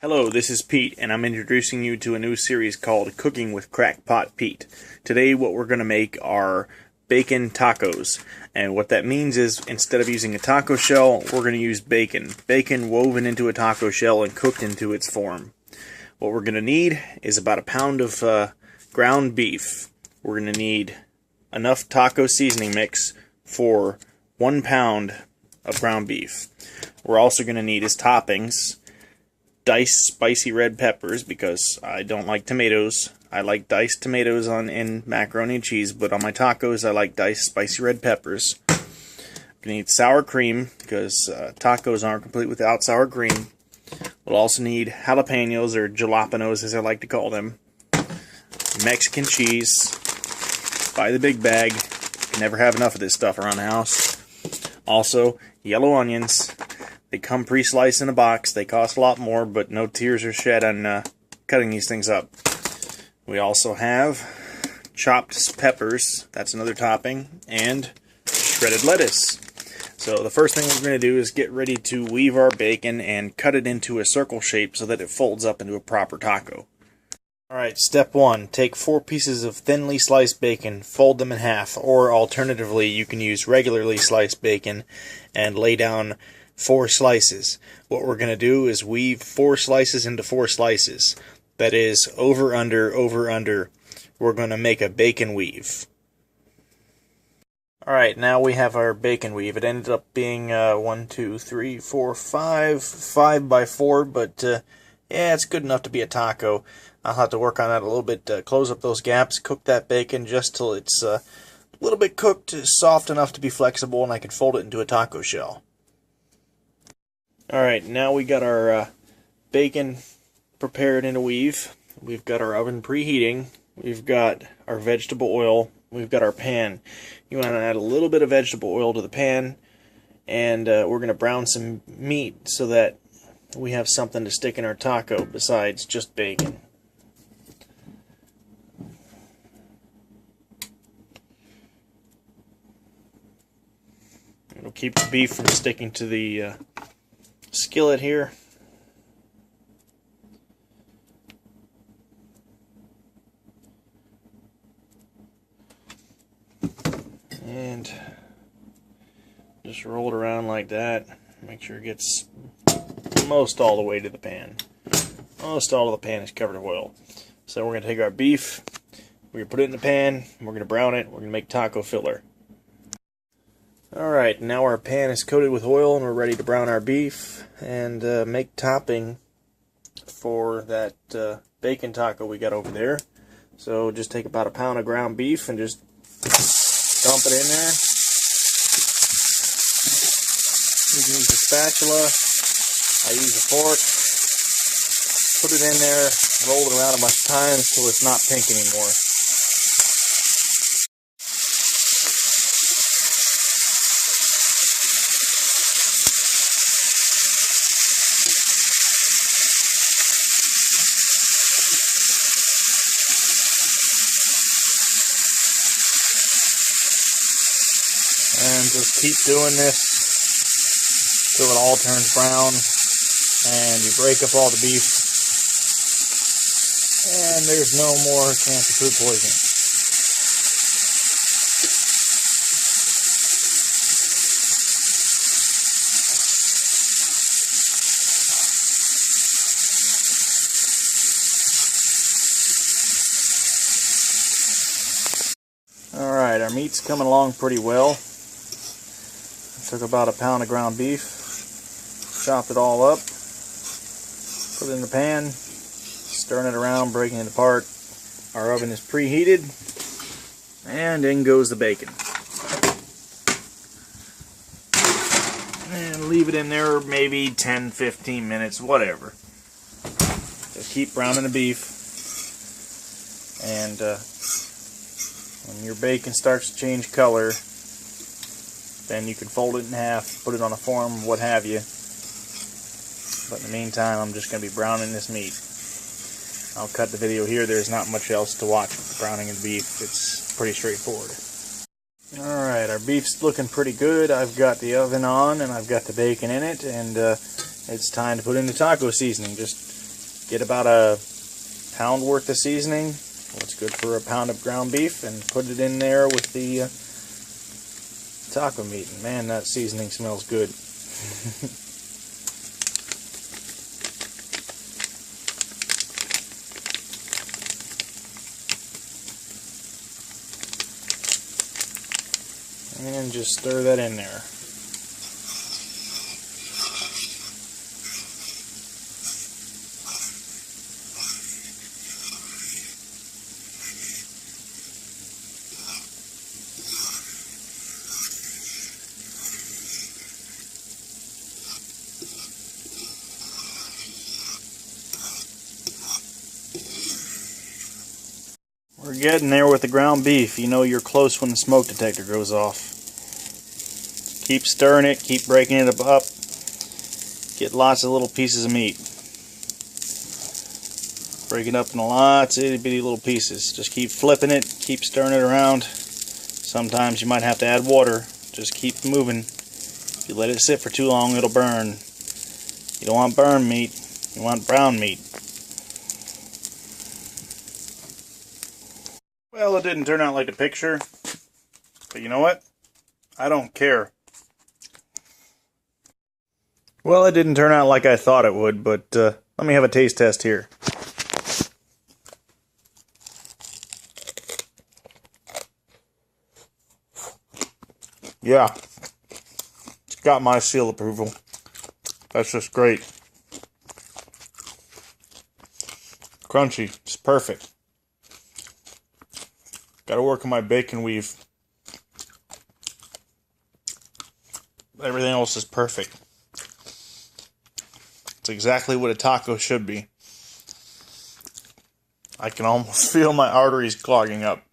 Hello, this is Pete, and I'm introducing you to a new series called Cooking with Crackpot Pete. Today what we're going to make are bacon tacos, and what that means is instead of using a taco shell, we're going to use bacon. Bacon woven into a taco shell and cooked into its form. What we're going to need is about a pound of ground beef. We're going to need enough taco seasoning mix for 1 pound of ground beef. We're also going to need as toppings diced spicy red peppers, because I don't like tomatoes. I like diced tomatoes in macaroni and cheese, but on my tacos I like diced spicy red peppers. We're going to need sour cream, because tacos aren't complete without sour cream. We'll also need jalapenos, or jalapenos as I like to call them. Mexican cheese. Buy the big bag. You can never have enough of this stuff around the house. Also, yellow onions. They come pre-sliced in a box. They cost a lot more, but no tears are shed on cutting these things up. We also have chopped peppers. That's another topping. And shredded lettuce. So the first thing we're going to do is get ready to weave our bacon and cut it into a circle shape so that it folds up into a proper taco. Alright, step 1. Take 4 pieces of thinly sliced bacon, fold them in half, or alternatively you can use regularly sliced bacon and lay down 4 slices. What we're going to do is weave 4 slices into 4 slices. That is, over, under, over, under. We're going to make a bacon weave. Alright, now we have our bacon weave. It ended up being 1, 2, 3, 4, 5 by 4, but yeah, it's good enough to be a taco. I'll have to work on that a little bit, close up those gaps, cook that bacon just till it's a little bit cooked, soft enough to be flexible, and I can fold it into a taco shell. Alright, now we got our bacon prepared in a weave. We've got our oven preheating. We've got our vegetable oil. We've got our pan. You want to add a little bit of vegetable oil to the pan, and we're going to brown some meat so that we have something to stick in our taco besides just bacon. It'll keep the beef from sticking to the skillet here. And just roll it around like that. Make sure it gets most all the way to the pan. Most all of the pan is covered in oil. So we're going to take our beef, we're going to put it in the pan, we're going to brown it, we're going to make taco filler. Alright, now our pan is coated with oil and we're ready to brown our beef and make topping for that bacon taco we got over there. So just take about a pound of ground beef and just dump it in there. You can use a spatula. I use a fork. Put it in there, roll it around a bunch of times until it's not pink anymore. And just keep doing this till it all turns brown, and you break up all the beef, and there's no more chance of food poisoning. Alright, our meat's coming along pretty well. Took about a pound of ground beef, chopped it all up, put it in the pan, stirring it around, breaking it apart. Our oven is preheated, and in goes the bacon. And leave it in there maybe 10-15 minutes, whatever. Just keep browning the beef, and when your bacon starts to change color, then you can fold it in half, put it on a form, what have you. But in the meantime, I'm just going to be browning this meat. I'll cut the video here. There's not much else to watch with the browning of beef. It's pretty straightforward. Alright, our beef's looking pretty good. I've got the oven on and I've got the bacon in it, and it's time to put in the taco seasoning. Just get about a pound worth of seasoning, what's good for a pound of ground beef, and put it in there with the taco meat. And man, that seasoning smells good. And just stir that in there. We're getting there with the ground beef. You know you're close when the smoke detector goes off. Keep stirring it, keep breaking it up. Get lots of little pieces of meat. Break it up into lots of itty bitty little pieces. Just keep flipping it, keep stirring it around. Sometimes you might have to add water. Just keep moving. If you let it sit for too long, it'll burn. You don't want burned meat, you want brown meat. Well, it didn't turn out like the picture, but you know what? I don't care. Well, it didn't turn out like I thought it would, but let me have a taste test here. Yeah, it's got my seal of approval. That's just great. Crunchy, it's perfect. Gotta work on my bacon weave. Everything else is perfect. It's exactly what a taco should be. I can almost feel my arteries clogging up.